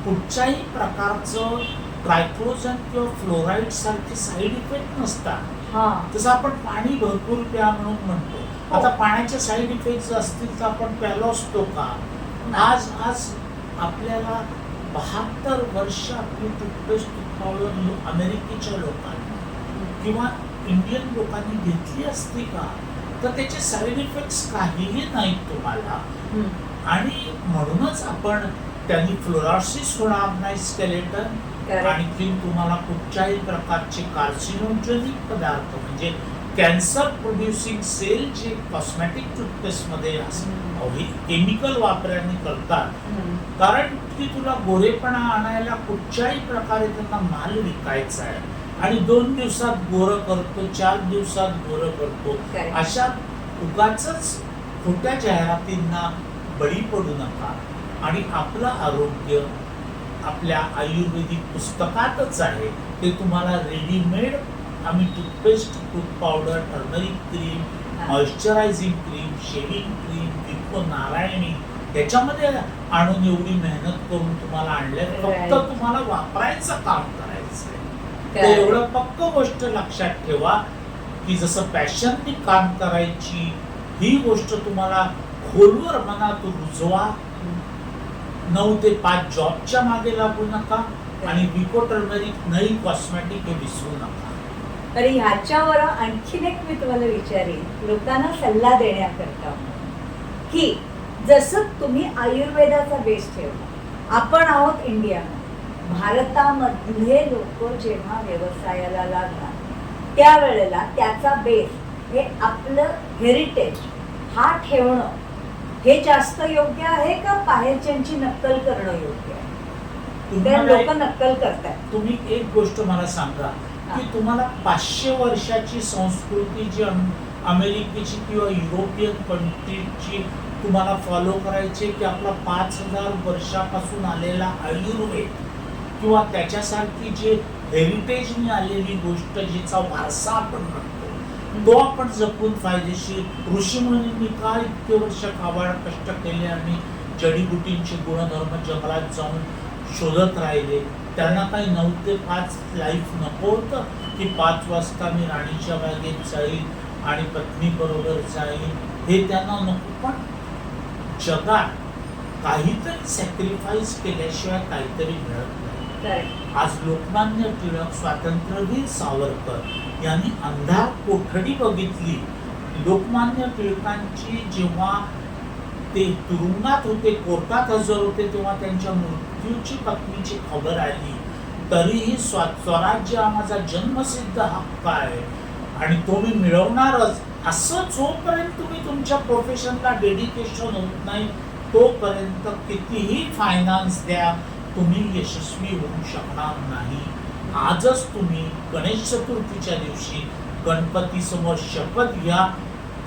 कुठच्याही प्रकारचं ट्रायक्लोजन किंवा फ्लोराईड सारखे साईड इफेक्ट नसतात. हा तसं आपण पाणी भरपूर प्या म्हणून म्हणतो. आता पाण्याचे साईड इफेक्ट असतील तर आपण प्यालो असतो का? आज आज आपल्याला 72 वर्ष आपली टूथपेस्ट पावडर अमेरिकेच्या लोकांनी किंवा इंडियन लोकांनी घेतली असती का तर त्याचे साईड इफेक्ट्स काहीही नाहीत तुम्हाला. आणि म्हणूनच आपण त्यांनी फ्लोरोसिस होणार नाही स्केलेटन, आणखी तुम्हाला कुठच्याही प्रकारचे कार्सिनोजेनिक पदार्थ म्हणजे कॅन्सर प्रोड्युसिंग सेल जे कॉस्मॅटिक टूथपेस्टमध्ये केमिकल वापराने करतात, कारण की तुला गोरेपणा आणायला कुठच्याही प्रकारे त्यांना माल विकायचा आहे आणि 2 दिवसात गोरं करतो, 4 दिवसात गोरं करतो. अशा उगाचच खोट्या जाहिरातींना बळी पडू नका. आणि आपलं आरोग्य आपल्या आयुर्वेदिक पुस्तकातच आहे. ते तुम्हाला रेडीमेड आम्ही toothpaste, tooth powder, turmeric cream, moisturising cream, shaving cream, विको नारायणी याच्यामध्ये आणून एवढी मेहनत करून तुम्हाला आणले. फक्त तुम्हाला वापरायचं काम करायचं आहे. तर एवढं पक्क गोष्ट लक्षात ठेवा की जसं पॅशननी काम करायची ही गोष्ट तुम्हाला खोलवर मनात रुजवा. 9 ते 5 जॉबच्या मागे लागू नका आणि विको टर्मरिक नाही कॉस्मॅटिक हे विसरू नका. तर ह्याच्यावर आणखीन एक मी तुम्हाला विचारेन लोकांना सल्ला देण्याकरता की जसं तुम्ही आयुर्वेदाचा बेस ठेवला, आपण आहोत इंडियामध्ये, भारतामधले लोक जेव्हा व्यवसायाला लागणार त्यावेळेला त्याचा बेस हे आपलं हेरिटेज हा ठेवणं हे जास्त योग्य आहे का बाहेरच्यांची नक्कल करणं योग्य आहे? लोक नक्कल करतात. तुम्ही एक गोष्ट मला सांगा की तुम्हाला 500 वर्षाची संस्कृती जी अमेरिकेची किंवा युरोपियन कंट्रीची तुम्हाला फॉलो करायची की आपला 5000 वर्षापासून आलेला आयुर्वेद किंवा त्याच्यासारखी जे हेरिटेजने आलेली गोष्ट जिचा वारसा आपण म्हणतो तो आपण जपून फायदेशीर. ऋषीमुनींनी काय इतके वर्ष काबाड कष्ट केले आणि जडीबुटींचे गुणधर्म जंगलात जाऊन शोधत राहिले. त्यांना काही 9 ते 5 लाईफ नको होतं की 5 वाजता मी राणीच्या बागेत जाईल आणि पत्नी बरोबर जाईल हे त्यांना नको. पण जगात काहीतरी सॅक्रिफाईस केल्याशिवाय काहीतरी मिळत नाही. आज लोकमान्य टिळक, स्वातंत्र्यवीर सावरकर यांनी अंधार कोठडी बघितली. लोकमान्य टिळकांची जेव्हा ते तुरुंगात होते, कोर्टात हजर होते, तेव्हा त्यांच्या मृत्यूची पत्नीची खबर आली. तरीही स्वराज्य हा माझा जन्मसिद्ध हक्क आहे आणि तो मी मिळवणारच असं जोपर्यंत तुम्ही तुमच्या प्रोफेशनला डेडिकेशन होत नाही तोपर्यंत कितीही फायनान्स द्या तुम्ही यशस्वी होऊ शकणार नाही. आजच तुम्ही गणेश चतुर्थीच्या दिवशी गणपती समोर शपथ घ्या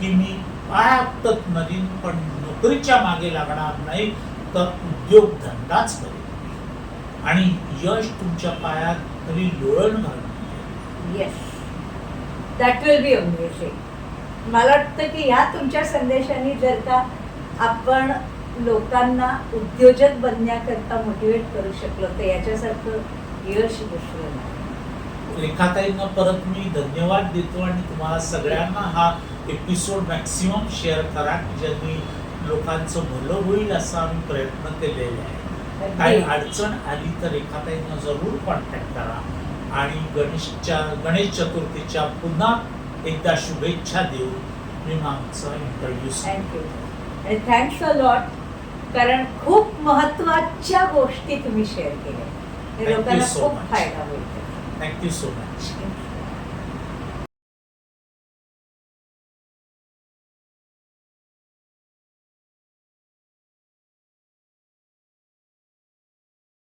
की मी पाय आपटत मरीन पण नोकरीच्या मागे लागणार नाही, तर उद्योगधंदाच करेल आणि यश तुमच्या पायात तरी लोळण घालून. Yes, that will be amazing. मला वाटतं की ह्या तुमच्या संदेशाने जर का आपण लोकांना उद्योजक बनण्याकरता मोटिवेट करू शकलो तर याच्यासारखं यश दुसरं नाही. रेखाताईंना परत मी धन्यवाद देतो आणि तुम्हाला सगळ्यांना हा एपिसोड मॅक्सिमम शेअर करा की ज्यांनी लोकांचं भलं होईल असा आम्ही प्रयत्न केलेला आहे. काही अडचण आली तर रेखाताईंना जरूर कॉन्टॅक्ट करा आणि गणेश चतुर्थीच्या पुन्हा एकदा शुभेच्छा देऊ मी मागचा इंटरव्ह्यू. थँक्यू आणि थँक्स अ लॉट, कारण खूप महत्वाच्या गोष्टी तुम्ही शेअर केल्या, लोकांना खूप फायदा होईल. Thank you so much.